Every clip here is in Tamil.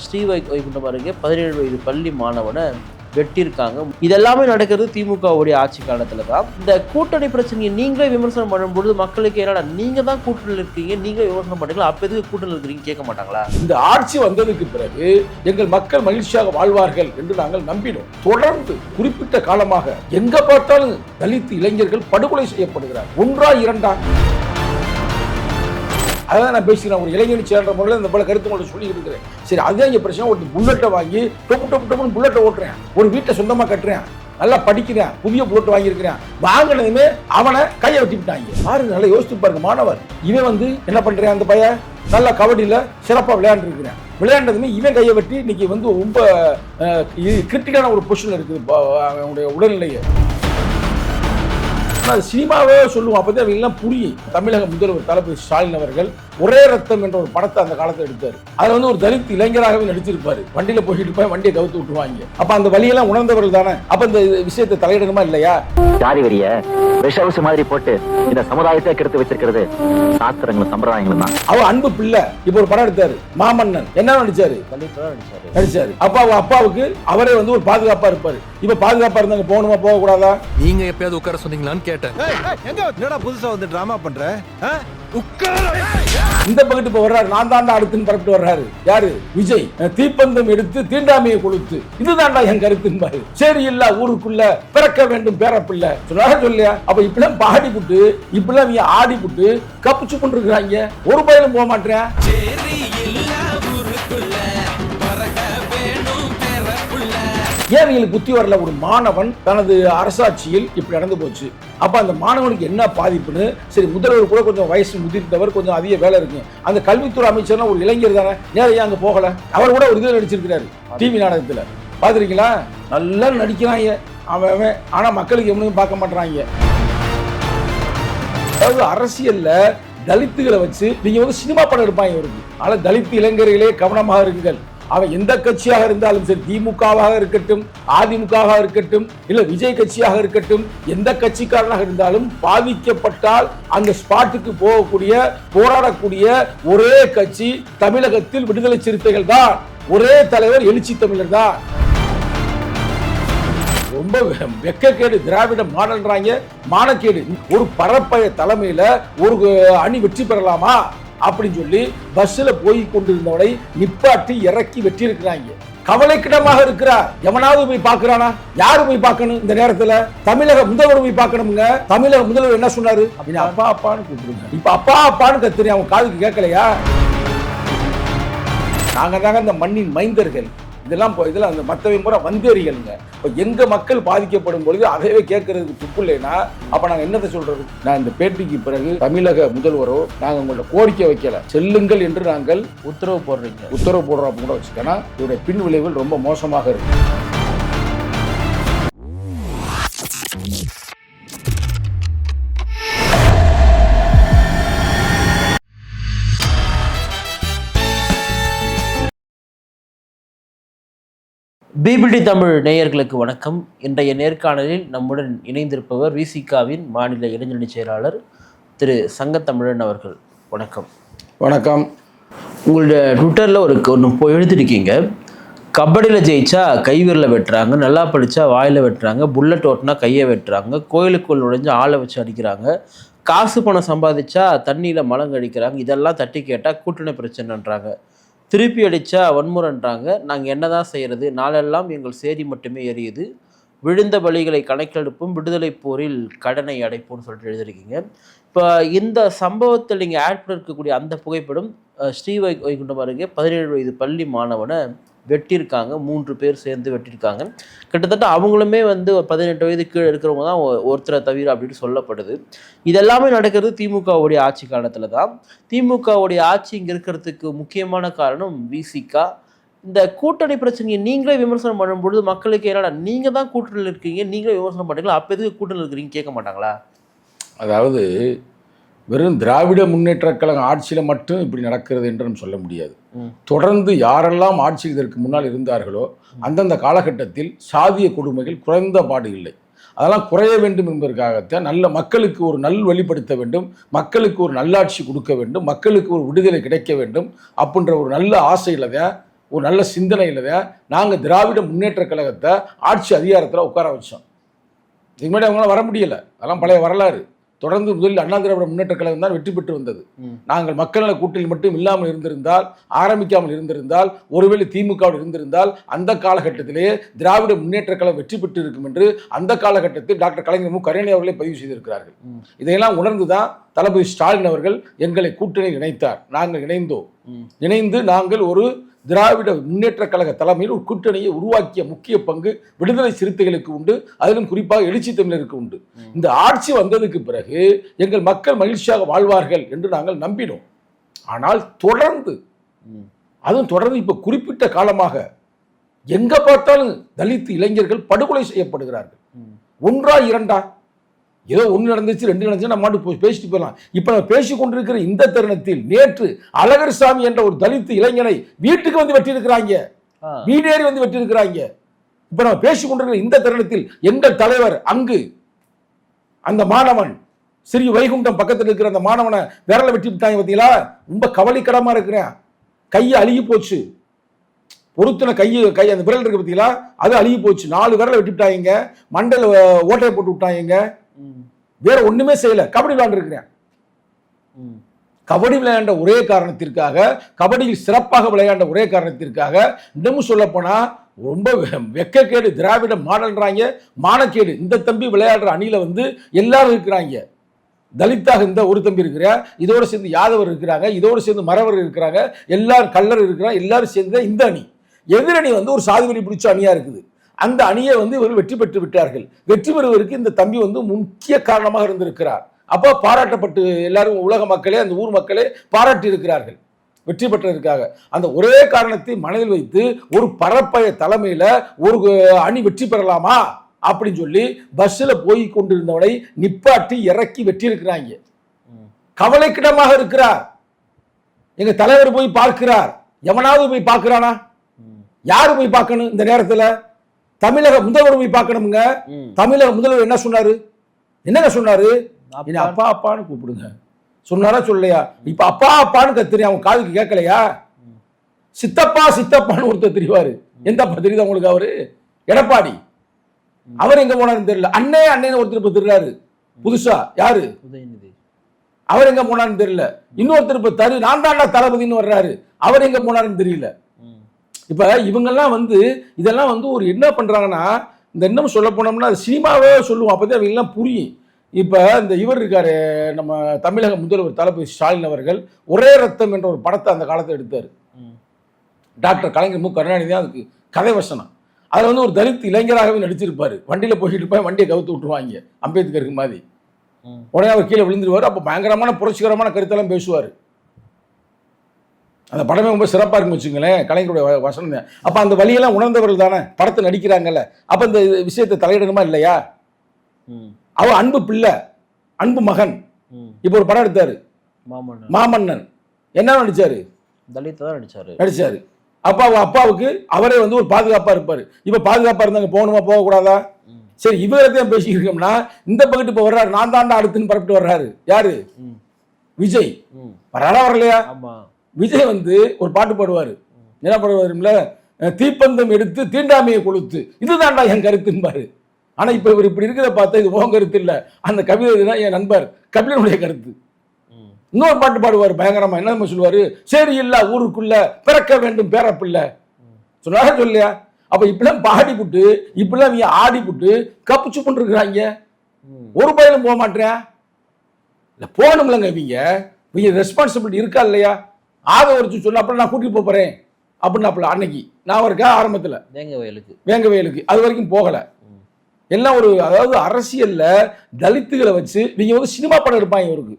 ஸ்ரீவைகுண்டம் அருகே 17 வயது பள்ளி மாணவனை வெட்டியிருக்காங்க. இதெல்லாமே நடக்கிறது திமுகவுடைய ஆட்சி காலத்துல தான். இந்த கூட்டணி பிரச்சனையை நீங்களே விமர்சனம் பண்ணும்பொழுது மக்களுக்கு என்னடா நீங்க தான் கூட்டணியில் இருக்கீங்க, நீங்களே விமர்சனம் பண்ணுறீங்களா, அப்ப எதுக்கு கூட்டணியில் இருக்கிறீங்க கேட்க மாட்டாங்களா? இந்த ஆட்சி வந்ததுக்கு பிறகு எங்கள் மக்கள் மகிழ்ச்சியாக வாழ்வார்கள் என்று நாங்கள் நம்பினோம். தொடர்ந்து குறிப்பிட்ட காலமாக எங்க பார்த்தாலும் தலித் இளைஞர்கள் படுகொலை செய்யப்படுகிறார். ஒன்றா இரண்டா? அதான் நான் பேசுகிறேன். ஒரு இளைஞர் சேர்ந்த முறையில் இந்த போல கருத்து மட்டும் சொல்லி இருக்கிறேன். சரி, அதுதான் இங்கே பிரச்சனை. ஒரு புல்லட்டை வாங்கி டொப்பு புல்லட்டை ஓட்டுறேன், ஒரு வீட்டை சொந்தமாக கட்டுறேன், நல்லா படிக்கிறேன், புதிய புல்லட் வாங்கியிருக்கிறேன், வாங்கினதுமே அவனை கையை வெட்டி விட்டாங்க. பாருங்க, நல்லா யோசித்து பாருங்க. மாணவர் இவன் என்ன பண்றேன், அந்த பையன் நல்லா கபடியில் சிறப்பாக விளையாண்டுருக்கிறேன். விளையாண்டதுமே இவன் கையை வெட்டி இன்னைக்கு ரொம்ப கிரிட்டிக்கலான ஒரு பொசிஷன் இருக்குது அவனுடைய உடல்நிலையை. சினிமாவே சொல்லுவோம், அப்பதான் எல்லாம் புரியும். தமிழக முதல்வர் தளபதி ஸ்டாலின் அவர்கள் ஒரே ரத்தம் என்ற ஒரு படத்தை அந்த காலத்தில் எடுத்தாரு. அதுல ஒரு தலித் இளைஞராகவே நடிச்சிருப்பாரு. வண்டியில போயிட்டு போய் வண்டியை கவுத்து விட்டுருவாங்க. அப்ப அந்த வழியெல்லாம் உணர்ந்தவர்கள் தானே. அப்ப இந்த விஷயத்தை தலையிடணுமா இல்லையா? ஜாதி வரிய விஷவசு மாதிரி போட்டு இந்த சமுதாயத்தை கெடுத்து வச்சிருக்கிறது சாஸ்திரங்களும் சம்பிரதாயங்களும் தான். அவர் அன்பு பிள்ளை இப்ப ஒரு படம் எடுத்தாரு, மாமன்னன். என்ன நடிச்சாரு? அப்ப அப்பாவுக்கு அவரே ஒரு பாதுகாப்பா இருப்பாரு. இப்ப பாதுகாப்பா இருந்தாங்க, போகணுமா போக கூடாதா? நீங்க எப்பயாவது உட்கார சொன்னீங்களான்னு கேட்டேன். என்னடா புதுசா டிராமா பண்ற? இந்த பக்கத்து இப்ப வர்றாரு, நான் தாண்டா அடுத்துன்னு பரப்பிட்டு வர்றாரு. யாரு? விஜய். தீப்பந்தம் எடுத்து தீண்டாமையை கொடுத்து இதுதான்டா என் கருத்துன்னு. சரி, இல்ல ஊருக்குள்ள பிறக்க வேண்டும் பேரப்பிள்ளை சொன்னாரு சொல்லியா? அப்ப இப்பெல்லாம் பாடி புட்டு இப்பெல்லாம் ஆடி புட்டு கப்புச்சு கொண்டு இருக்கிறாங்க. ஒரு பயிலும் போக மாட்டேன். ஏன் இவங்களுக்கு புத்தி வரல? ஒரு மாணவன் தனது அரசாட்சியில் இப்படி நடந்து போச்சு. அப்ப அந்த மாணவனுக்கு என்ன பாதிப்புன்னு சரி, முதல்வர் கூட கொஞ்சம் வயசு முதிர்ந்தவர், கொஞ்சம் அதிக வேலை இருக்கு. அந்த கல்வித்துறை அமைச்சர்னா ஒரு இளைஞர் தானே, நேரையா அங்க போகல? அவர் கூட ஒரு இதில் நடிச்சிருக்கிறாரு, டிவி நாடகத்துல. பாத்துருக்கீங்களா? நல்லா நடிக்கிறாங்க அவன். ஆனா மக்களுக்கு எவனையும் பார்க்க மாட்டாங்க. அதாவது அரசியல்ல தலித்துகளை வச்சு நீங்க சினிமா படம் எடுப்பாங்க இவருக்கு. ஆனா தலித் இளைஞர்களே கவனமாக இருங்கள். அவன் எந்த கட்சியாக இருந்தாலும் சரி, திமுகவாக இருக்கட்டும், அதிமுகவாக இருக்கட்டும், இல்ல விஜய் கட்சியாக இருக்கட்டும், எந்த கட்சிக்காரனாக இருந்தாலும் பாதிக்கப்பட்டால் அந்த ஸ்பாட்டுக்கு போகக்கூடிய போராடக்கூடிய ஒரே கட்சி தமிழகத்தில் விடுதலை சிறுத்தைகள் தான். ஒரே தலைவர் எழுச்சி தமிழர் தான். ரொம்ப வெக்கக்கேடு. திராவிட மாடல்றாங்க, மானக்கேடு. ஒரு பரப்பைய தலைமையில ஒரு அணி வெற்றி பெறலாமா அப்படின்னு சொல்லி பஸ்ல போய் கொண்டிருந்தவனை நிப்பாட்டி இறக்கி வெட்டி இருக்கிறாங்க. கவலைக்கிடமாக இருக்கிறார். எவனாவது போய் பார்க்கிறானா? யாரு போய் பார்க்கணும்? இந்த நேரத்துல தமிழக முதல்வர் போய் பார்க்கணுங்க. தமிழக முதல்வர் என்ன சொன்னாரு? அப்பா அப்பான்னு கூப்பிடுங்க. இப்ப அப்பா அப்பான்னு கத்துறேன், அவன் காதுக்கு கேட்கலையா? நாங்க தாங்க இந்த மண்ணின் மைந்தர்கள். இதெல்லாம் அந்த மற்றவை முறை வந்தேறிகள்ங்க. இப்போ எங்க மக்கள் பாதிக்கப்படும் பொழுது அதைவே கேட்கறதுக்கு துப்பு இல்லைன்னா அப்ப நாங்க என்னத்தை சொல்றது? நான் இந்த பேட்டிக்கு பிறகு தமிழக முதல்வரோ நாங்க உங்கள்ட்ட கோரிக்கை வைக்கல, செல்லுங்கள் என்று நாங்கள் உத்தரவு போடுறோம் கூட வச்சுக்கோன்னா இதோட பின் விளைவுகள் ரொம்ப மோசமாக இருக்கு. பிபிடி தமிழ் நேயர்களுக்கு வணக்கம். இன்றைய நேர்காணலில் நம்முடன் இணைந்திருப்பவர் விசிகாவின் மாநில இளைஞரணி செயலாளர் திரு சங்கத்தமிழன் அவர்கள். வணக்கம். வணக்கம். உங்களுடைய ட்விட்டரில் ஒன்று எழுதிருக்கீங்க. கபடியில் ஜெயிச்சா கைவிரலை வெட்டுறாங்க, நல்லா படித்தா வாயில் வெட்டுறாங்க, புல்லட் ஓட்டினா கையை வெட்டுறாங்க, கோயிலுக்குள் நுழைஞ்சு ஆளை வச்சு அடிக்கிறாங்க, காசு பணம் சம்பாதிச்சா தண்ணியில் மலங்க அடிக்கிறாங்க, இதெல்லாம் தட்டி கேட்டால் கூட்டணி பிரச்சனைன்றாங்க, திருப்பி அடித்தா வன்முறைன்றாங்க, நாங்கள் என்ன தான் செய்கிறது, நாளெல்லாம் எங்கள் சேரி மட்டுமே எரியுது, விழுந்த பலிகளை கணக்கெடுப்பும், விடுதலை போரில் கடனை அடைப்போம்னு சொல்லிட்டு எழுதிருக்கீங்க. இப்போ இந்த சம்பவத்தில் நீங்கள் ஆட் பண்ணிருக்கக்கூடிய அந்த புகைப்படம் ஸ்ரீவைகுண்டம் அருகே 17 வயது பள்ளி மாணவனை வெட்டியிருக்காங்க. 3 பேர் சேர்ந்து வெட்டியிருக்காங்க. கிட்டத்தட்ட அவங்களுமே ஒரு 18 வயது கீழே இருக்கிறவங்க தான் ஒருத்தரை தவிர அப்படின்னு சொல்லப்படுது. இதெல்லாமே நடக்கிறது திமுகவுடைய ஆட்சி காலத்தில் தான். திமுகவுடைய ஆட்சி இங்கே இருக்கிறதுக்கு முக்கியமான காரணம் விசிகா. இந்த கூட்டணி பிரச்சனையை நீங்களே விமர்சனம் பண்ணும்பொழுது மக்களுக்கு என்னடா நீங்க தான் கூட்டணியில் இருக்கீங்க, நீங்களே விமர்சனம் பண்ணுறீங்களா, அப்போ எதுக்கு கூட்டணியில் இருக்கிறீங்க கேட்க மாட்டாங்களா? அதாவது வெறும் திராவிட முன்னேற்ற கழக ஆட்சியில் மட்டும் இப்படி நடக்கிறது என்று நம்ம சொல்ல முடியாது. தொடர்ந்து யாரெல்லாம் ஆட்சி இதற்கு முன்னால் இருந்தார்களோ அந்தந்த காலகட்டத்தில் சாதிய கொடுமைகள் குறைந்த பாடு இல்லை. அதெல்லாம் குறைய வேண்டும் என்பதற்காகத்தான் நல்ல மக்களுக்கு ஒரு வழிப்படுத்த வேண்டும், மக்களுக்கு ஒரு நல்லாட்சி கொடுக்க வேண்டும், மக்களுக்கு ஒரு விடுதலை கிடைக்க வேண்டும் அப்படின்ற ஒரு நல்ல ஆசையில் தான் ஒரு நல்ல சிந்தனையில் தான் நாங்கள் திராவிட முன்னேற்ற கழகத்தை ஆட்சி அதிகாரத்தில் உட்கார வச்சோம். இதுக்கு முன்னாடி அவங்களால வர முடியலை. அதெல்லாம் பழைய வரலாறு. தொடர்ந்து முதலில் அண்ணா திராவிட முன்னேற்ற கழகம் தான் வெற்றி பெற்று வந்தது. நாங்கள் மக்கள் நல கூட்டணி மட்டும் இல்லாமல் இருந்திருந்தால், ஆரம்பிக்காமல் இருந்திருந்தால், ஒருவேளை திமுகவில் இருந்திருந்தால் அந்த காலகட்டத்திலே திராவிட முன்னேற்ற கழகம் வெற்றி பெற்று இருக்கும் என்று அந்த காலகட்டத்தில் டாக்டர் கலைஞர் மு கருணாநிதி அவர்களே பதிவு செய்திருக்கிறார்கள். இதையெல்லாம் உணர்ந்துதான் தளபதி ஸ்டாலின் அவர்கள் எங்களை கூட்டணியில் இணைத்தார். நாங்கள் இணைந்தோம். இணைந்து நாங்கள் ஒரு திராவிட முன்னேற்ற கழக தலைமையில் ஒரு கூட்டணியை உருவாக்கிய முக்கிய பங்கு விடுதலை சிறுத்தைகளுக்கு உண்டு. அதிலும் குறிப்பாக எழுச்சி தமிழருக்கு உண்டு. இந்த ஆட்சி வந்ததுக்கு பிறகு எங்கள் மக்கள் மகிழ்ச்சியாக வாழ்வார்கள் என்று நாங்கள் நம்பினோம். ஆனால் தொடர்ந்து இப்போ குறிப்பிட்ட காலமாக எங்க பார்த்தாலும் தலித் இளைஞர்கள் படுகொலை செய்யப்படுகிறார்கள். ஒன்றா இரண்டா, ஏதோ ஒன்று நடந்துச்சு 2 நடந்துச்சு நம்ம மாட்டு பேசிட்டு போயிடலாம். இப்ப நம்ம பேசிக் கொண்டிருக்கிற இந்த தருணத்தில் நேற்று அழகர்சாமி என்ற ஒரு தலித் இளைஞனை வீட்டுக்கு வந்து வெட்டி இருக்கிறாங்க, வீடேறி வந்து வெட்டி இருக்கிறாங்க. இப்ப நம்ம பேசிக் கொண்டிருக்கிற இந்த தருணத்தில் எங்கள் தலைவர் அங்கு அந்த மாணவன் ஸ்ரீ வைகுண்டம் பக்கத்தில் இருக்கிற அந்த மாணவனை விரல வெட்டி விட்டாங்க. பார்த்தீங்களா? ரொம்ப கவலைக்கிடமா இருக்கிறேன். கையை அழுகி போச்சு. பொருத்தின கை அந்த விரல் இருக்கு பார்த்தீங்களா, அது அழுகி போச்சு. 4 விரலை வெட்டி விட்டாங்க. மண்டையில் ஓட்டையை போட்டு விட்டாங்க. வேற ஒண்ணுமே செய்யல. கபடி விளையாண்டு இருக்கிறேன். கபடி விளையாண்ட ஒரே காரணத்திற்காக, கபடியில் சிறப்பாக விளையாண்ட ஒரே காரணத்திற்காக, இன்னமும் சொல்ல போனா ரொம்ப வெக்கக்கேடு. திராவிட மாடல்றாங்க, மானக்கேடு. இந்த தம்பி விளையாடுற அணியில வந்து எல்லாரும் இருக்கிறாங்க. தலித்தாக இந்த ஒரு தம்பி இருக்கிற, இதோட சேர்ந்து யாதவர் இருக்கிறாங்க, இதோட சேர்ந்து மறவர் இருக்கிறாங்க, எல்லாரும் கல்லர் இருக்கிறாங்க, எல்லாரும் சேர்ந்து இந்த அணி. எதிரணி வந்து ஒரு சாதிவெறி பிடிச்ச அணியா இருக்குது. அந்த அணியை வந்து இவர்கள் வெற்றி பெற்று விட்டார்கள். வெற்றி பெறுவதற்கு இந்த தம்பி வந்து முக்கிய காரணமாக இருந்திருக்கிறார். அப்போ பாராட்டப்பட்டு எல்லாரும் உலக மக்களே, அந்த ஊர் மக்களே பாராட்டி இருக்கிறார்கள் வெற்றி பெற்றதற்காக. அந்த ஒரே காரணத்தை மனதில் வைத்து ஒரு பரப்பய தலைமையில ஒரு அணி வெற்றி பெறலாமா அப்படின்னு சொல்லி பஸ்ல போய் கொண்டிருந்தவனை நிப்பாட்டி இறக்கி வெற்றி இருக்கிறாங்க. கவலைக்கிடமாக இருக்கிறார். எங்க தலைவர் போய் பார்க்கிறார். எவனாவது போய் பார்க்கிறானா? யாரு போய் பார்க்கணும் இந்த நேரத்தில்? தமிழக முதல்வர் போய் பார்க்கணுங்க. தமிழக முதல்வர் என்ன சொன்னாரு? என்னங்க சொன்னாரு? அப்பா அப்பான்னு கூப்பிடுங்க சொன்னாரா சொல்லலையா? இப்ப அப்பா அப்பான்னு கத்துறியா? அவன் காதுக்கு கேட்கலையா? சித்தப்பா சித்தப்பான்னு ஒருத்தர் தெரிவாரு. எந்த அப்பா தெரியுது உங்களுக்கு? அவரு எடப்பாடி. அவர் எங்க போனாருன்னு தெரியல. அண்ணே அண்ணன் ஒருத்தர் இப்ப தெரியாரு புதுசா. யாரு? அவர் எங்க போனாருன்னு தெரியல. இன்னொருத்தர் இப்ப நான் தாண்டா தளபதினு வர்றாரு. அவர் எங்க போனாருன்னு தெரியல. இப்ப இவங்கெல்லாம் வந்து இதெல்லாம் வந்து ஒரு என்ன பண்றாங்கன்னா, இந்த இன்னும் சொல்ல போனோம்னா அது சினிமாவே சொல்லுவோம். அப்பதான் அவங்க எல்லாம் புரியும். இப்ப இந்த இவர் இருக்காரு, நம்ம தமிழக முதல்வர் தளபதி ஸ்டாலின் அவர்கள் ஒரே ரத்தம் என்ற ஒரு படத்தை அந்த காலத்தில் எடுத்தார். டாக்டர் கலைஞர் மு கருணாநிதி தான் அதுக்கு கதை வசனம். அதில் வந்து ஒரு தலித் இளைஞராகவே நடிச்சிருப்பாரு. வண்டியில் போயிட்டு இருப்பாங்க, வண்டியை கவுத்து விட்டுருவாங்க அம்பேத்கருக்கு மாதிரி. உடனே அவர் கீழே விழுந்துருவார். அப்போ பயங்கரமான புரட்சிகரமான கருத்தெல்லாம் பேசுவார். அந்த படமே ரொம்ப சிறப்பாக இருக்குன்னு வச்சுங்களேன், கலைஞருடைய வசனம். அப்போ அந்த வழியெல்லாம் உணர்ந்தவர்கள் தானே படத்தை நடிக்கிறாங்கல்ல. அப்போ இந்த விஷயத்தை தலையிடணுமா இல்லையா? அவர் அன்பு பிள்ளை, அன்பு மகன். இப்போ ஒரு படம் எடுத்தாரு மாமன்னன். என்ன நடிச்சாரு? தலித் தான் நடிச்சாரு. அப்பா அப்பாவுக்கு அவரே வந்து ஒரு பாதுகாப்பா இருப்பாரு. இப்ப பாதுகாப்பா இருந்தாங்க, போகணுமா போகக்கூடாதா? சரி, இவரத்தையும் பேசிக்கிறோம்னா இந்த பக்கத்து இப்போ வர்றாரு, நான் தாண்டா அடுத்துன்னு பரப்பிட்டு வர்றாரு. யாரு? விஜய். வர்றாரா வரலையா? விஜய் வந்து ஒரு பாட்டு பாடுவாரு. என்ன பாடுவாருல? தீப்பந்தம் எடுத்து தீண்டாமையை கொளுத்து, இதுதான்டா என் கருத்துன்பாரு. ஆனா இப்ப இவர் இப்படி இருக்கிறத பார்த்தா இது உன் கருத்து இல்ல, அந்த கவிதை தான் என் நண்பர் கபிலனுடைய கருத்து. இன்னொரு பாட்டு பாடுவார் பயங்கரமா. என்ன சொல்லுவாரு? சரி இல்ல ஊருக்குள்ள பிறக்க வேண்டும் பேரப்பில்லை சொன்னார சொல்லியா? அப்ப இப்பெல்லாம் பாடிப்புட்டு இப்பெல்லாம் நீ ஆடிப்புட்டு கப்புச்சு பண்ணிருக்கிறாங்க. ஒரு பயிலும் போக மாட்டேன் இல்ல, போகணும்லங்க. இவங்க ரெஸ்பான்சிபிலிட்டி இருக்கா இல்லையா? ஆக வச்சு சொன்ன அப்ப நான் கூட்டிட்டு போறேன் அப்படின்னு அன்னைக்கு நான் இருக்கா ஆரம்பத்துல வேங்க வயலுக்கு அது வரைக்கும் போகல. எல்லாம் ஒரு, அதாவது அரசியல்ல தலித்துகளை வச்சு நீங்க வந்து சினிமா படம் எடுப்பாங்க. இவருக்கு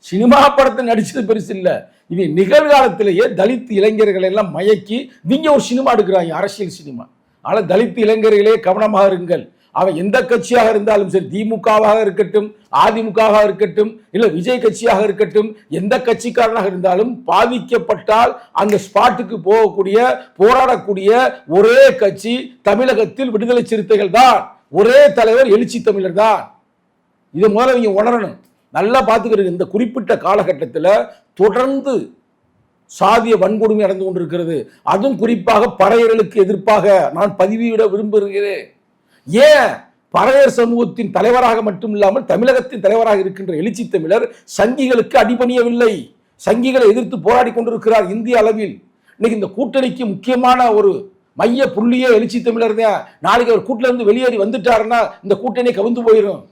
சினிமா படத்தை நடிச்சது பெருசு இல்ல, இவங்க நிகழ்காலத்திலேயே தலித் இளைஞர்களை எல்லாம் மயக்கி இவங்க ஒரு சினிமா எடுக்கிறாங்க, அரசியல் சினிமா. ஆனா தலித் இளைஞர்களே கவனமாக இருங்கள். அவன் எந்த கட்சியாக இருந்தாலும் சரி, திமுகவாக இருக்கட்டும், அதிமுகவாக இருக்கட்டும், இல்ல விஜய் கட்சியாக இருக்கட்டும், எந்த கட்சிக்காரனாக இருந்தாலும் பாதிக்கப்பட்டால் அந்த ஸ்பாட்டுக்கு போகக்கூடிய போராடக்கூடிய ஒரே கட்சி தமிழகத்தில் விடுதலை சிறுத்தைகள் தான். ஒரே தலைவர் எழுச்சி தமிழர் தான். இதை முதல்ல நீங்க உணரணும். நல்லா பார்த்துக்கிறது. இந்த குறிப்பிட்ட காலகட்டத்தில் தொடர்ந்து சாதிய வன்கொடுமை நடந்து கொண்டிருக்கிறது. அதுவும் குறிப்பாக பறையர்களுக்கு எதிர்ப்பாக நான் பதிவிட விரும்புகிறேன். ஏன் பறையர் சமூகத்தின் தலைவராக மட்டுமில்லாமல் தமிழகத்தின் தலைவராக இருக்கின்ற எழுச்சி தமிழர் சங்கிகளுக்கு அடிபணியவில்லை, சங்கிகளை எதிர்த்து போராடி கொண்டிருக்கிறார் இந்திய அளவில். இன்னைக்கு இந்த கூட்டணிக்கு முக்கியமான ஒரு மைய புள்ளியே எழுச்சி தமிழர் தான். நாளைக்கு அவர் கூட்டில இருந்து வெளியேறி வந்துட்டாருன்னா இந்த கூட்டணி கவிழ்ந்து போயிடும்.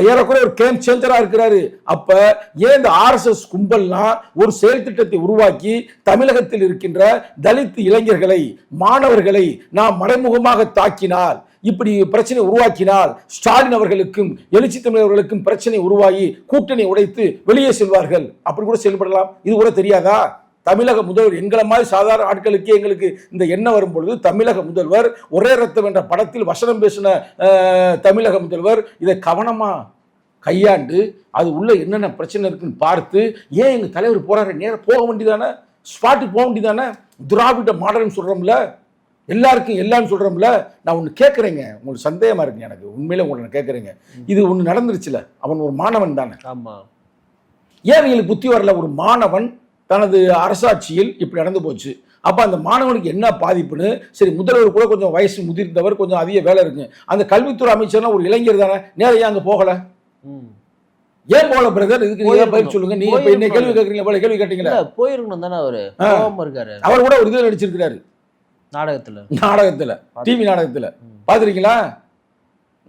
ஏறக்குறைய ஒரு கேம் சேஞ்சரா இருக்கிறாரு. அப்ப ஏன் இந்த RSS கும்பல்லாம் ஒரு செயல் திட்டத்தை உருவாக்கி தமிழகத்தில் இருக்கின்ற தலித் இளைஞர்களை மாணவர்களை நாம் மறைமுகமாக தாக்கினால், இப்படி பிரச்சனை உருவாக்கினால் ஸ்டாலின் அவர்களுக்கும் எழுச்சி தமிழர்களுக்கும் பிரச்சனை உருவாகி கூட்டணி உடைத்து வெளியே செல்வார்கள். அப்படி கூட செயல்படலாம். இது கூட தெரியாதா? தமிழக முதல்வர் எங்களை மாதிரி சாதாரண ஆட்களுக்கே எங்களுக்கு இந்த எண்ணம் வரும் பொழுது தமிழக முதல்வர் ஒரே ரத்தம் என்ற படத்தில் வசனம் பேசின தமிழக முதல்வர் இதை கவனமா கையாண்டு அது உள்ள என்னென்ன பிரச்சனை இருக்குன்னு பார்த்து, ஏன் எங்க தலைவர் போறாரு, நேரம் போக வேண்டியதானே, ஸ்பாட்டுக்கு போக வேண்டியதானே, திராவிட மாடல்னு சொல்றோம்ல, எல்லாருக்கும் எல்லான்னு சொல்றோம்ல. நான் ஒன்று கேட்குறேங்க, உங்களுக்கு சந்தேகமா இருக்குங்க, எனக்கு உண்மையில உங்களை கேட்குறேங்க, இது ஒன்று நடந்துருச்சுல, அவன் ஒரு மாணவன் தானே, ஆமா, ஏன் எங்களுக்கு புத்தி வரல? ஒரு மாணவன் தனது அரசாட்சியில் இப்படி நடந்து போச்சு. அப்போ அந்த மாணவனுக்கு என்ன பாதிப்புன்னு, சரி முதல்வர் கூட கொஞ்சம் வயசு முதிர்ந்தவர், கொஞ்சம் அதிக வேலை இருக்குங்க, அந்த கல்வித்துறை அமைச்சர்னா ஒரு இளைஞர் தானே, நேரம் அங்கே போகல, ஏன் போகல பிரதர்? இதுக்கு நீங்க பதில் சொல்லுங்க. நீங்க இப்ப என்ன கேள்வி கேட்கறீங்க, போல கேள்வி கேட்டீங்களா? போயிருக்கணும் தானே, அவரு இருக்காரு, அவர் கூட ஒரு இதில் நடிச்சிருக்கிறாரு, நாடகத்துல டிவி நாடகத்துல பாத்துருக்கீங்களா?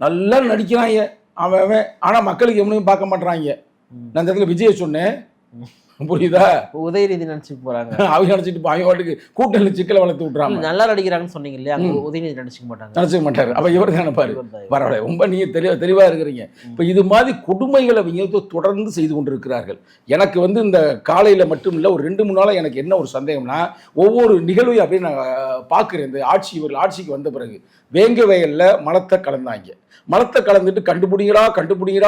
நல்லா நடிக்கிறாங்க அவன், ஆனா மக்களுக்கு எவனையும் பார்க்க மாட்டாங்க. நான் இந்த இடத்துல விஜய சொன்னேன், புரியுதா? உதயநிதி நினைச்சுட்டு போறாங்க, அவங்க நினைச்சிட்டு அவங்க வாட்டுக்கு கூட்டணி சிக்கலை வளர்த்து விட்டுறாங்க. நல்லா நடிக்கிறாங்கன்னு சொன்னீங்க இல்லையா, உதயநிதி நினைச்சுக்க மாட்டாரு. அப்ப இவர் தானே பாரு, பரவாயில்ல, ரொம்ப நீங்க தெளிவா இருக்கிறீங்க. இப்ப இது மாதிரி கொடுமைகளை அவங்க தொடர்ந்து செய்து கொண்டிருக்கிறார்கள். எனக்கு இந்த காலையில மட்டும் இல்ல, ஒரு 2-3 நாளா எனக்கு என்ன ஒரு சந்தேகம்னா, ஒவ்வொரு நிகழ்வையும் அப்படியே நான் பாக்குறேன். இந்த இவர்கள் ஆட்சிக்கு வந்த பிறகு வேங்க வயல்ல மலத்தை கலந்தாங்க, மலத்தை கலந்துட்டு கண்டுபிடிங்களா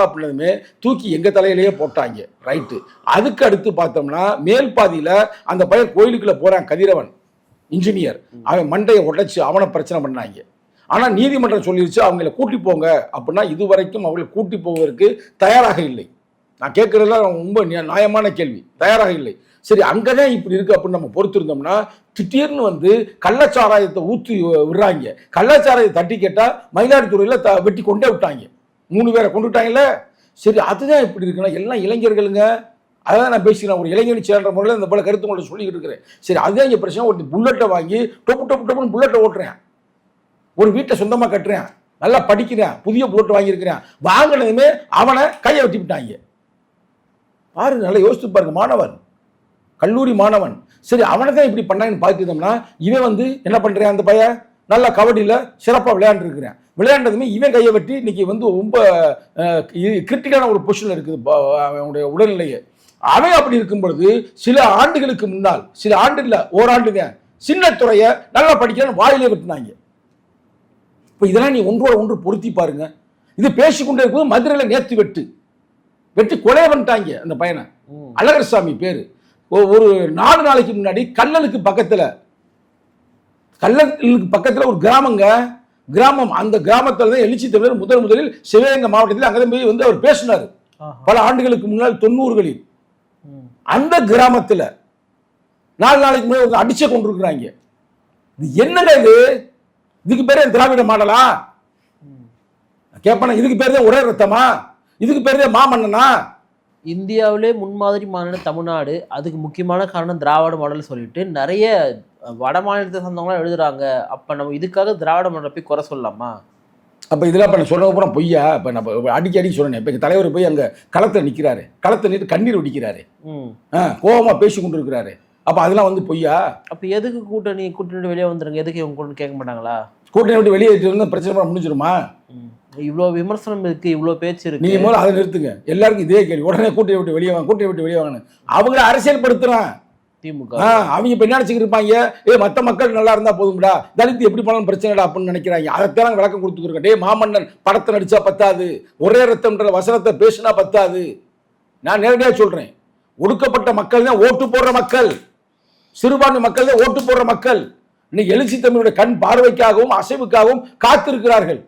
அப்படின்னதுமே தூக்கி எங்க தலையிலேயே போட்டாங்க. ரைட்டு. அதுக்கு அடுத்து பார்த்தோம்னா மேல் பாதியில அந்த பையன் கோயிலுக்குள்ள போறான், கதிரவன் இன்ஜினியர், அவன் மண்டையை உடைச்சு அவனை பிரச்சனை பண்ணாங்க. ஆனா நீதிமன்றம் சொல்லிருச்சு அவங்களை கூட்டி போங்க அப்படின்னா, இதுவரைக்கும் அவங்களை கூட்டி போவதற்கு தயாராக இல்லை. நான் கேட்கறதுல ரொம்ப நியாயமான கேள்வி, தயாராக இல்லை. சரி, அங்கதான் இப்படி இருக்கு அப்படின்னு நம்ம பொறுத்திருந்தோம்னா, திடீர்னு கள்ளச்சாராயத்தை ஊற்றி விடுறாங்க. கள்ளச்சாராயத்தை தட்டி கேட்டா மயிலாடுதுறையில வெட்டி கொண்டே விட்டாங்க, 3 பேரை கொண்டு விட்டாங்கல்ல. சரி, அதுதான் இப்படி இருக்குன்னா, எல்லாம் இளைஞர்களுங்க. அதான் நான் பேசிக்கிறேன், ஒரு இளைஞனி சேர்ற முறையில் இந்த போல கருத்து உங்கள்ட்ட சொல்லிக்கிட்டு இருக்கிறேன். சரி, அதுதான் இங்கே பிரச்சனை. ஒரு புல்லட்டை வாங்கி டொப்புன்னு புல்லட்டை ஓட்டுறேன், ஒரு வீட்டை சொந்தமா கட்டுறேன், நல்லா படிக்கிறேன், புதிய புல்லட் வாங்கியிருக்கிறேன், வாங்கினதுமே அவனை கையை வெட்டி விட்டாங்க. பாருங்க, நல்லா யோசித்து பாருங்க. மாணவன், கல்லூரி மாணவன். சரி, அவனை தான் இப்படி பண்ணாங்கன்னு பார்த்துட்டோம்னா, இவன் என்ன பண்றேன், அந்த பையன் நல்லா கபடியில் சிறப்பாக விளையாண்டுருக்கிறேன், விளையாண்டதுமே இவன் கையை வெட்டி இன்னைக்கு ரொம்ப கிரிட்டிக்கலான ஒரு பொசிஷன்ல இருக்குது அவனுடைய உடல்நிலையை. அவன் அப்படி இருக்கும் பொழுது சில ஆண்டுகளுக்கு முன்னால், சில ஆண்டு இல்லை, ஓராண்டு தான், சின்ன துறையை நல்லா படிக்கிறான்னு வாயிலே வெட்டினாங்க. இப்போ இதெல்லாம் நீ ஒன்றோட ஒன்று பொருத்தி பாருங்க. இது பேசிக்கொண்டே இருக்கும். மதுரையில் நேற்று வெட்டி கொலை பண்ணிட்டாங்க அந்த பையனை, அழகர்சாமி பேரு. ஒரு 4 நாளைக்கு முன்னாடி கல்லலுக்கு பக்கத்துல ஒரு கிராமம், அந்த கிராமத்தில் தான் எழுச்சி தமிழர் முதலில் சிவகங்கை மாவட்டத்தில் அங்கதான் போய் அவர் பேசினார் பல ஆண்டுகளுக்கு முன்னால், 90களில். அந்த கிராமத்தில் 4 நாளைக்கு முன்னாடி அடிச்சே கொண்டிருக்கிறாங்க. இது என்னங்க இது? இதுக்கு பேரே திராவிட மாடலா கேட்பான? இதுக்கு பேர் தான் ஒரே ரத்தமா? இதுக்கு பேர் தான் மாமன்னனா? இந்தியாவிலே முன்மாதிரி மாநிலம் தமிழ்நாடு, அதுக்கு முக்கியமான காரணம் திராவிட மாடல் சொல்லிட்டு நிறைய வட மாநிலத்தை சார்ந்தவங்களாம் எழுதுறாங்க. அப்ப நம்ம இதுக்காக திராவிட மாடலை போய் குறை சொல்லலாமா? அப்ப இதெல்லாம் இப்ப நான் சொன்னது அப்புறம் பொய்யா? இப்ப நம்ம அடிக்கடி சொன்னேன், இப்ப எங்க தலைவர் போய் அங்க களத்தை நிக்கிறாரு, களத்தை நின்று கண்ணீர் வெடிக்கிறாரு, கோபமா பேசி கொண்டு இருக்கிறாரு. அப்ப அதெல்லாம் பொய்யா? அப்ப எதுக்கு கூட்டணி வெளியே வந்துருங்க, எதுக்கு இவங்க கூட கேட்க மாட்டாங்களா? கூட்டணி விட்டு வெளியே பிரச்சனை முடிஞ்சிருமா? இவ்வளவு விமர்சனம் இருக்கு, இவ்வளவு பேச்சு இருக்கு, நீங்க முதல்ல அதை நிறுத்துங்க. எல்லாருக்கும் இதே கேள்வி, உடனே கூட்டணி விட்டு வெளியே வாங்க. அவங்கள அரசியல் படுத்துறான் திமுக. அவங்க இப்ப என்ன நினைச்சுக்கிட்டு இருப்பாங்க, மத்த மக்கள் நல்லா இருந்தா போதும்டா, தலித்து எப்படி போனாலும் பிரச்சனை அப்படின்னு நினைக்கிறாங்க. அதைத்தான் விளக்கம் கொடுத்துருக்கேன். மாமன்னன் படத்தை நடிச்சா பத்தாது, ஒரே ரத்தம்ன்ற வசனத்தை பேசினா பத்தாது. நான் நேரடியாக சொல்றேன், ஒடுக்கப்பட்ட மக்கள் தான் ஓட்டு போடுற மக்கள், சிறுபான்மை மக்கள் தான் ஓட்டு போடுற மக்கள். இன்னைக்கு எழுச்சி தமிழுடைய கண் பார்வைக்காகவும் அசைவுக்காகவும் காத்திருக்கிறார்கள்.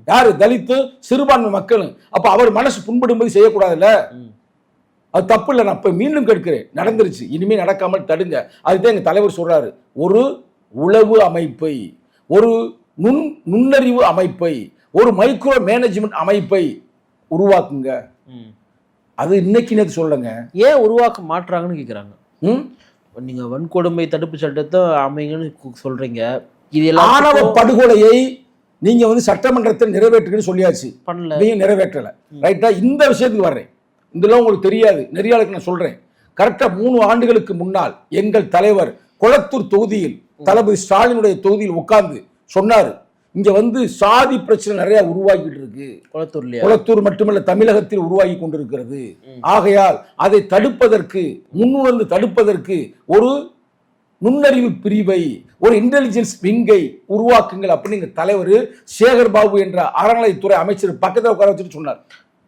யாரு? தலித்து சிறுபான்மை மக்கள். அப்ப அவர் மனசு புண்படும்படி செய்யக்கூடாதுல்ல. அது தப்பு இல்லை. நான் இப்போ மீண்டும் கேட்கிறேன், நடந்துருச்சு, இனிமேல் நடக்காமல் தடுங்க. அதுதான் எங்கள் தலைவர் சொல்றாரு, ஒரு உளவு அமைப்பை, ஒரு நுண்ணறிவு அமைப்பை, ஒரு மைக்ரோ மேனேஜ்மெண்ட் அமைப்பை உருவாக்குங்க. அது இன்னைக்கு நேற்று சொல்லுங்க. ஏன் உருவாக்க மாட்டுறாங்கன்னு கேட்குறாங்க. நீங்க வன்கொடுமை தடுப்பு சட்டத்தை அமைங்கன்னு சொல்றீங்க. இது எல்லாம் ஆணவ படுகொலையை நீங்க வந்து சட்டமன்றத்தில் நிறைவேற்றுன்னு சொல்லியாச்சு, பண்ணல, நீங்க நிறைவேற்றல. ரைட்டா? இந்த விஷயத்துக்கு வர்றேன். இதெல்லாம் உங்களுக்கு தெரியாது, நெறியாளுக்கு நான் சொல்றேன். கரெக்டா 3 ஆண்டுகளுக்கு முன்னால் எங்கள் தலைவர் கொளத்தூர் தொகுதியில் தளபதி ஸ்டாலினுடைய தொகுதியில் உட்கார்ந்து சொன்னாரு, இங்க வந்து சாதி பிரச்சனை நிறைய உருவாக்கிட்டு இருக்கு. கொளத்தூர் மட்டுமல்ல, தமிழகத்தில் உருவாகி கொண்டிருக்கிறது. ஆகையால் அதை தடுப்பதற்கு, முன்னுணர்ந்து தடுப்பதற்கு ஒரு நுண்ணறிவு பிரிவை, ஒரு இன்டெலிஜென்ஸ் விங்கை உருவாக்குங்கள் அப்படின்னு எங்க தலைவர் சேகர் பாபு என்ற அறநிலைத்துறை அமைச்சர் பக்கத்தில் உட்கார வச்சுட்டு சொன்னார்.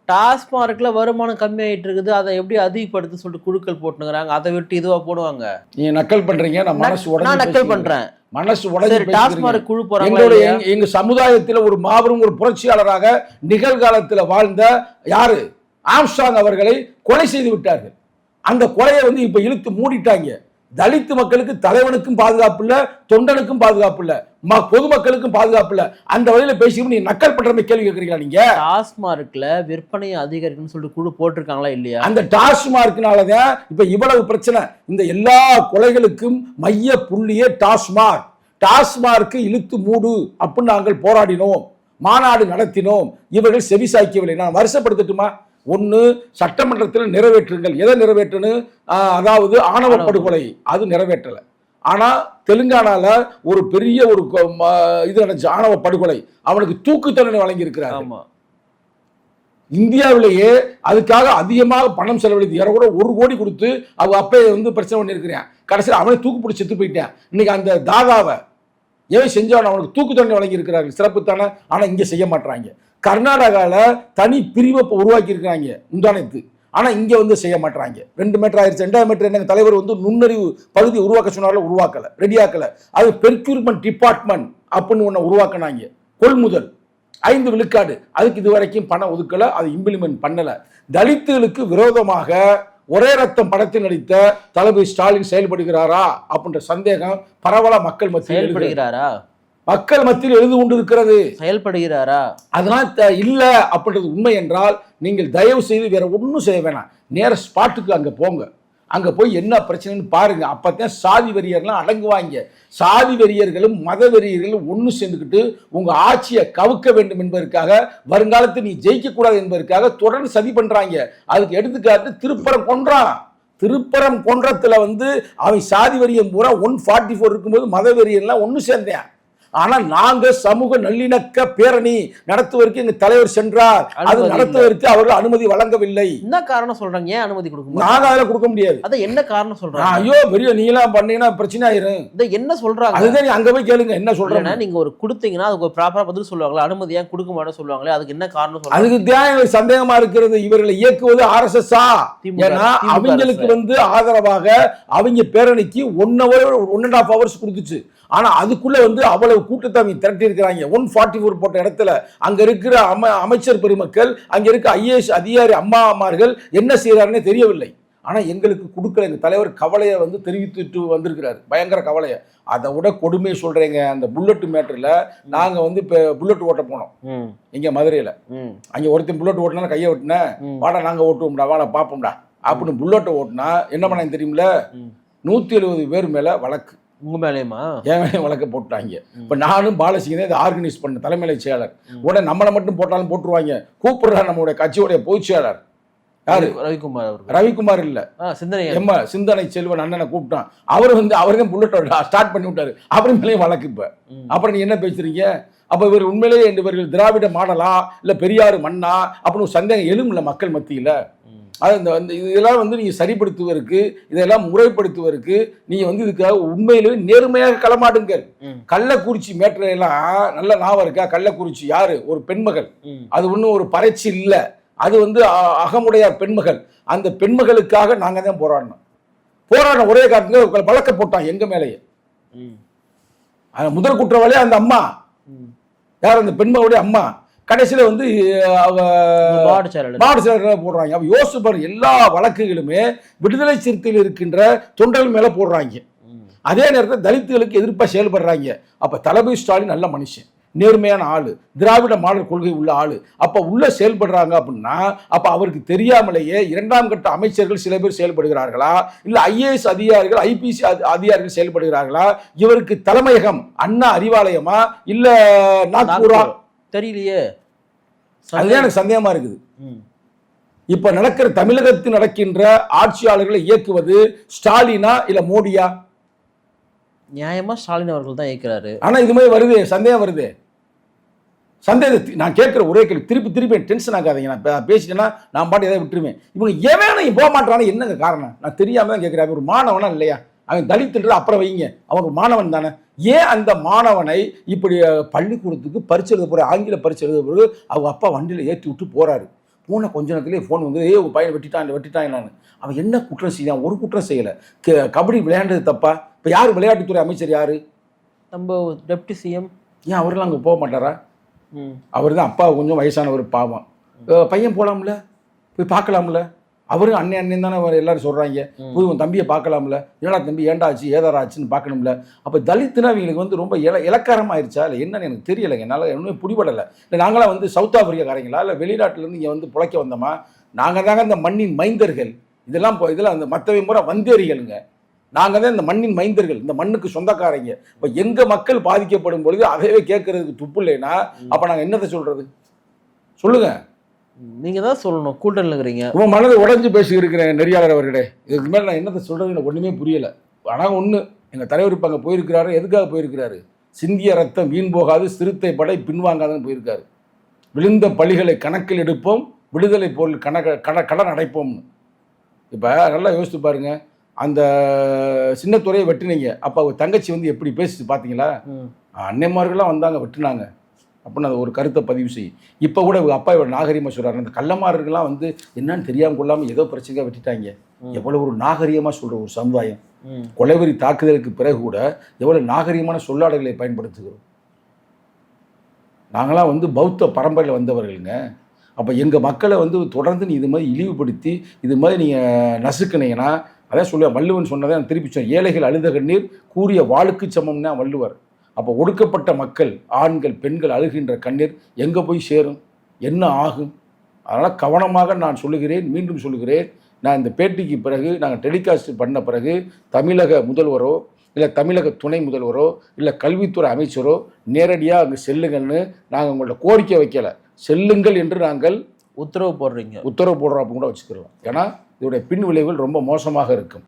டாஸ்மார்க்ல வருமானம் கம்மியாயிட்டு இருக்குது, அதை எப்படி அதிகப்படுத்த சொல்லிட்டு குழுக்கள் போட்டுங்கிறாங்க. அதை விட்டு இதுவா போடுவாங்க. நீங்க நக்கல் பண்றீங்க, நான் மனசு உடனே நக்கல் பண்றேன். மனசு உடனே டாஸ்மார்க் குழு போறாங்க. எங்க சமுதாயத்தில் ஒரு மாபெரும் ஒரு புரட்சியாளராக நிகழ்காலத்தில் வாழ்ந்த யாரு ஆம்ஸ்ட்ராங் அவர்களை கொலை செய்து விட்டார்கள். அந்த கொலையை வந்து இப்ப இழுத்து மூடிட்டாங்க. தலித்து மக்களுக்கு தலைவனுக்கும் பாதுகாப்பு இல்ல, தொண்டனுக்கும் பாதுகாப்பு இல்ல, பொதுமக்களுக்கும் பாதுகாப்பு இல்ல. அந்த வழியில பேசிட்டு நீங்க நக்கல் பண்ற மாதிரி கேள்வி கேட்கறீங்களா? நீங்க டாஸ்மார்க்ல விற்பனையை அதிகரிக்குன்னு சொல்லிட்டு குழு போட்டிருக்காங்களா இல்லையா? அந்த டாஸ்மார்க்னாலதான் இப்ப இவ்வளவு பிரச்சனை. இந்த எல்லா கொலைகளுக்கும் மைய புள்ளியே டாஸ்மார்க். டாஸ்மார்க்கு இழுத்து மூடு அப்படின்னு நாங்கள் போராடினோம், மாநாடு நடத்தினோம். இவர்கள் செவிசாய்க்கவில்லை. நான் வருஷப்படுத்தட்டுமா? ஒன்று, சட்டமன்றத்தில் நிறைவேற்றுங்கள். எதை நிறைவேற்றணும்? அதாவது ஆணவ படுகொலை, அது நிறைவேற்றலை. ஆனால் தெலுங்கானால ஒரு பெரிய ஒரு இது நடந்துச்சு, ஆணவ படுகொலை. அவனுக்கு தூக்கு தண்டனை வழங்கி இருக்கிறார். இந்தியாவிலேயே அதுக்காக அதிகமாக பணம் செலவழித்து 1 கோடி கொடுத்து அவங்க அப்பே வந்து பிரச்சனை பண்ணியிருக்கிறேன். கடைசியில் அவனை தூக்கு பிடிச்சி செத்து போயிட்டேன். இன்னைக்கு அந்த தாதாவை ஏன் செஞ்சவன் அவனுக்கு தூக்கு தண்டனை வழங்கி இருக்கிறார்கள். சிறப்பு தானே. ஆனால் இங்கே செய்ய மாட்டாங்க. கர்நாடகாவில் தனி பிரிவை உருவாக்கி இருக்கிறாங்க முந்தானத்து. ஆனால் இங்கே வந்து செய்ய மாட்டாங்க. 2 மீட்டர் ஆயிடுச்சு. 2ஆம் மீட்டர் என்ன தலைவர் வந்து நுண்ணறிவு பகுதி உருவாக்க சொன்னாலும் உருவாக்கலை, ரெடியாக்கலை. அது பெர்க்யூர்மெண்ட் டிபார்ட்மெண்ட் அப்படின்னு ஒன்று உருவாக்கினாங்க. கொள்முதல் 5 விழுக்காடு, அதுக்கு இது வரைக்கும் பணம் ஒதுக்கலை, அதை இம்ப்ளிமெண்ட் பண்ணலை. தலித்துகளுக்கு விரோதமாக ஒரே ரத்தம் படத்தில் நடித்த தளபதி ஸ்டாலின் செயல்படுகிறாரா அப்படின்ற சந்தேகம் பரவலா மக்கள் மத்தியில் செயல்படுகிறாரா? மக்கள் மத்தியில் எழுந்து கொண்டு இருக்கிறது. செயல்படுகிறாரா? அதனால இல்ல அப்படின்றது உண்மை என்றால் நீங்கள் தயவு செய்து வேற ஒன்றும் செய்ய வேணாம், நேர ஸ்பாட்டுக்கு அங்க போங்க. அங்க போய் என்ன பிரச்சனைன்னு பாருங்க. அப்பதான் சாதி வெறியர்லாம் அடங்குவாங்க. சாதி வெறியர்களும் மத வெறியர்களும் ஒன்று சேர்ந்துக்கிட்டு உங்க ஆட்சியை கவுக்க வேண்டும் என்பதற்காக, வருங்காலத்தில் நீ ஜெயிக்க கூடாது என்பதற்காக தொடர்ந்து சதி பண்றாங்க. அதுக்கு எடுத்துக்காட்டு திருப்பரம் கொன்றத்துல வந்து அவன் சாதி வெறியன் பூரா 144 இருக்கும்போது மத வெறியெல்லாம் ஒன்று சேர்ந்தேன். ஆனா நாங்க சமூக நல்லிணக்க பேரணி நடத்துவதற்கு எங்க தலைவர் சென்றார். அது நடத்துவதற்கு அவர்கள் அனுமதி வழங்கவில்லை. என்ன காரணம் சொல்றாங்க? ஏன் அனுமதி கொடுக்க நாங்க அதெல்லாம் கொடுக்க முடியாது. அத என்ன காரணம் சொல்றாங்க? ஐயோ பெரிய நீலாம் பண்ணீங்கன்னா பிரச்சனை ஆயிரும். இத என்ன சொல்றாங்க? அதுதான் நீ அங்க போய் கேளுங்க என்ன சொல்றாங்க. நீங்க ஒரு கொடுத்தீங்கன்னா அதுக்கு ஒரு ப்ராப்பரா பதில் சொல்லுவாங்களா? அனுமதி ஏன் கொடுக்க மாட்டேன்னு சொல்லுவாங்களே, அதுக்கு என்ன காரணம் சொல்றாங்க? அதுக்கு தான் சந்தேகமா இருக்கிறது. இவர்களை இயக்குவது ஆர்எஸ்எஸ்-ஆ? ஏன்னா அவங்களுக்கு வந்து ஆதரவாக அவங்க பேரணிக்கு 1.5 hours கொடுத்துச்சு. ஆனா அதுக்குள்ள வந்து அவ்வளவு கூட்டத்தை அவங்க திரட்டி இருக்கிறாங்க. 144 போட்ட இடத்துல அங்க இருக்கிற அமைச்சர் பெருமக்கள், அங்க இருக்க IAS அதிகாரி அம்மாமார்கள் என்ன செய்யறாருன்னு தெரியவில்லை. ஆனா எங்களுக்கு கொடுக்கல. எங்க தலைவர் கவலையை வந்து தெரிவித்துட்டு வந்திருக்கிறாரு, பயங்கர கவலையை. அதை விட கொடுமையை சொல்றேங்க. அந்த புல்லட் மேட்டர்ல நாங்க வந்து இப்ப புல்லட் ஓட்ட போனோம் இங்க மதுரையில. அங்க ஒருத்தன் புல்லட் ஓட்டினா கையை ஓட்டினேன், வாடா நாங்க ஓட்டுவோம்டா, வாடா பாப்போம்டா அப்படின்னு புல்லட்டை ஓட்டினா என்ன பண்ண தெரியுமில்ல, 170 பேர் மேல வழக்கு. உங்க மேலேயுமா? என் மேலேயும் வழக்க போட்டாங்க. இப்போ நானும் பாலசிங்கனே இதை ஆர்கனைஸ் பண்ண தலைமையில செயலர். உடனே நம்மளை மட்டும் போட்டாலும் போட்டுருவாங்க. கூப்பிடுறாரு நம்மளுடைய கட்சியுடைய பொதுச் செயலர் யாரு, ரவிக்குமார் இல்ல, சிந்தனை செல்வன் அண்ணனை கூப்பிட்டான். அவர் வந்து அவருக்கும் புல்லட் ஸ்டார்ட் பண்ணி விட்டாரு. அப்புறம் மேலேயும் வழக்கு. இப்ப அப்புறம் நீ என்ன பேசுறீங்க? அப்ப இவர் உண்மையிலேயே இவர்கள் திராவிட மாடலா இல்ல பெரியாரு மண்ணா அப்படின்னு ஒரு சந்தேகம் எழும்ல மக்கள் மத்தியில. அது இந்த இதெல்லாம் வந்து நீங்கள் சரிப்படுத்துவதற்கு, இதெல்லாம் முறைப்படுத்துவதற்கு நீங்கள் வந்து இதுக்காக உண்மையிலே நேர்மையாக களமாடுங்கள். கள்ளக்குறிச்சி மேட்டரையெல்லாம் நல்ல ஞாபகம் இருக்கா? கள்ளக்குறிச்சி யாரு? ஒரு பெண்மகள். அது ஒன்றும் ஒரு பறைச்சி இல்லை, அது வந்து அகமுடையார் பெண்மகள். அந்த பெண்மகளுக்காக நாங்கள் தான் போராடின ஒரே காரணத்துல வழக்க போட்டான் எங்க மேலேயே. முதல் குற்றவாளி அந்த அம்மா யார்? அந்த பெண்மகளுடைய அம்மா. கடைசியில் வந்து மாவட்ட செயலாளர் மாவட்ட செயலர்களாக போடுறாங்க. அப்போ யோசிச்சு பாருங்க, எல்லா வழக்குகளுமே விடுதலை சிறுத்தையில் இருக்கின்ற தொண்டர்கள் மேலே போடுறாங்க. அதே நேரத்தில் தலித்துகளுக்கு எதிர்ப்பாக செயல்படுறாங்க. அப்போ தளபதி ஸ்டாலின் நல்ல மனுஷன், நேர்மையான ஆளு, திராவிட மாடல் கொள்கை உள்ள ஆளு. அப்போ உள்ள செயல்படுறாங்க அப்படின்னா அப்போ அவருக்கு தெரியாமலேயே இரண்டாம் கட்ட அமைச்சர்கள் சில பேர் செயல்படுகிறார்களா, இல்லை IAS அதிகாரிகள் IPC அதிகாரிகள் செயல்படுகிறார்களா, இவருக்கு தலைமையகம் அண்ணா அறிவாலயமா இல்லை நாக்பூரா தெரியலையே. அதுதான் எனக்கு சந்தேகமா இருக்குது. இப்ப நடக்கிற தமிழகத்தில் நடக்கின்ற ஆட்சியாளர்களை இயக்குவது ஸ்டாலினா இல்ல மோடியா? நியாயமா ஸ்டாலின் அவர்கள் தான் இயக்குறாரு. ஆனா இது மாதிரி வருது, சந்தேகம் வருது. சந்தேகத்தை நான் கேட்கிற ஒரே கேள்வி, திருப்பி டென்ஷன் ஆகாதீங்க. நான் பேசிட்டேன்னா நான் பாட்டு எதாவது விட்டுருவேன். இவங்க எவனும் போக மாட்டானே, என்னங்க காரணம்? நான் தெரியாம தான் கேட்கிறேன். ஒரு மாணவனா இல்லையா? அவன் தலித்துன்றது அப்புறம் வைங்க, அவன் ஒரு மாணவன் தானே. ஏன் அந்த மாணவனை இப்படி பள்ளிக்கூடத்துக்கு பரிசு எழுத போற, ஆங்கில பரிசு எழுத போது அவங்க அப்பா வண்டியில் ஏற்றி விட்டு போறாரு. போன கொஞ்ச நேரத்துலேயே ஃபோன் வந்து உங்கள் பையனை வெட்டிட்டான் நான். அவன் என்ன குற்றம் செய்யான்? ஒரு குற்றம் செய்யலை. கபடி விளையாண்டது தப்பா? இப்போ யார் விளையாட்டுத்துறை அமைச்சர்? யார்? நம்ம டெப்டி சிஎம். ஏன் அவரெல்லாம் அங்கே போக மாட்டாரா? அவர் தான் அப்பா கொஞ்சம் வயசானவர், பாவம். பையன் போகலாம்ல, போய் பார்க்கலாம்ல. அவரும் அண்ணன் தானே எல்லாரும் சொல்கிறாங்க. போய் உன் தம்பியை பார்க்கலாம்ல. ஏடா தம்பி ஏண்டாச்சு ஏதாராச்சுன்னு பார்க்கணும்ல. அப்போ தலித்துனா அவங்களுக்கு வந்து ரொம்ப இலக்காரமாயிருச்சா இல்லை என்னன்னு எனக்கு தெரியலைங்க. என்னால் ஒன்றும் பிடிபடலை. இல்லை நாங்களாம் வந்து சவுத் ஆப்பிரிக்காரங்களா இல்லை வெளிநாட்டிலேருந்து இங்கே வந்து பிழைக்க வந்தோமா? நாங்கள் தாங்க இந்த மண்ணின் மைந்தர்கள். இதெல்லாம் அந்த மற்றவை முறை வந்தேரிகளுங்க. நாங்கள் தான் இந்த மண்ணின் மைந்தர்கள், இந்த மண்ணுக்கு சொந்தக்காரங்க. இப்போ எங்கள் மக்கள் பாதிக்கப்படும் பொழுது அதைவே கேட்கறதுக்கு துப்பு இல்லைன்னா அப்போ நாங்கள் என்னத்தை சொல்கிறது? சொல்லுங்கள். நீங்கள் தான் சொல்லணும், கூட்டணியில் இருக்கிறீங்க. உன் மனதை உடஞ்சி பேசியிருக்கிறேன் நெறியாளர் அவர்களே. இதுக்கு மேலே நான் என்னத்தை சொல்கிறது எனக்கு ஒன்றுமே புரியலை. ஆனால் ஒன்று, எங்கள் தலைவர் இப்போ அங்கே போயிருக்கிறாரு. எதுக்காக போயிருக்கிறாரு? சிந்திய ரத்தம் வீண் போகாது, சிறுத்தை படை பின்வாங்காதுன்னு போயிருக்காரு. விழுந்த பழிகளை கணக்கில் எடுப்போம், விடுதலை பொருள் கடன் அடைப்போம்னு. இப்போ நல்லா யோசித்து பாருங்க. அந்த சின்னத்துறையை வெட்டினீங்க, அப்போ அவங்க தங்கச்சி வந்து எப்படி பேசிச்சு பார்த்தீங்களா? அன்னைமார்கள்லாம் வந்தாங்க, வெட்டினாங்க அப்படின்னு அது ஒரு கருத்தை பதிவு செய்யும். இப்போ கூட அப்பா இவரோட நாகரிகமாக சொல்கிறாரு. அந்த கள்ளமார்கள்லாம் வந்து என்னன்னு தெரியாமல் கொள்ளாமல் ஏதோ பிரச்சனையாக வெட்டிட்டாங்க. எவ்வளோ ஒரு நாகரிகமாக சொல்கிற ஒரு சமுதாயம். கொலைவெறி தாக்குதலுக்கு பிறகு கூட எவ்வளோ நாகரிகமான சொல்லாடல்களை பயன்படுத்துகிறோம். நாங்களாம் வந்து பௌத்த பரம்பரையில் வந்தவர்களுங்க. அப்போ எங்கள் மக்களை வந்து தொடர்ந்து நீ இது மாதிரி இழிவுபடுத்தி இது மாதிரி நீங்கள் நசுக்குனீங்கன்னா, அதான் சொல்லுவேன், வள்ளுவன் சொன்னதை நான் திருப்பி சொன்னேன். ஏழைகள் அழுத கண்ணீர் கூறிய வாளுக்கு சமம்னா வள்ளுவர். அப்போ ஒடுக்கப்பட்ட மக்கள், ஆண்கள் பெண்கள் அழுகின்ற கண்ணீர் எங்கே போய் சேரும்? என்ன ஆகும்? அதனால் கவனமாக நான் சொல்லுகிறேன், மீண்டும் சொல்லுகிறேன். நான் இந்த பேட்டிக்கு பிறகு நாங்கள் டெலிகாஸ்ட் பண்ண பிறகு தமிழக முதல்வரோ இல்லை தமிழக துணை முதல்வரோ இல்லை கல்வித்துறை அமைச்சரோ நேரடியாக அங்கே செல்லுங்கள்னு நாங்கள் உங்கள்ட்ட கோரிக்கை வைக்கலை. செல்லுங்கள் என்று நாங்கள் உத்தரவு போடுறோம். அப்போ கூட வச்சுக்கிறோம். ஏன்னா இதோடைய பின் விளைவுகள் ரொம்ப மோசமாக இருக்கும்.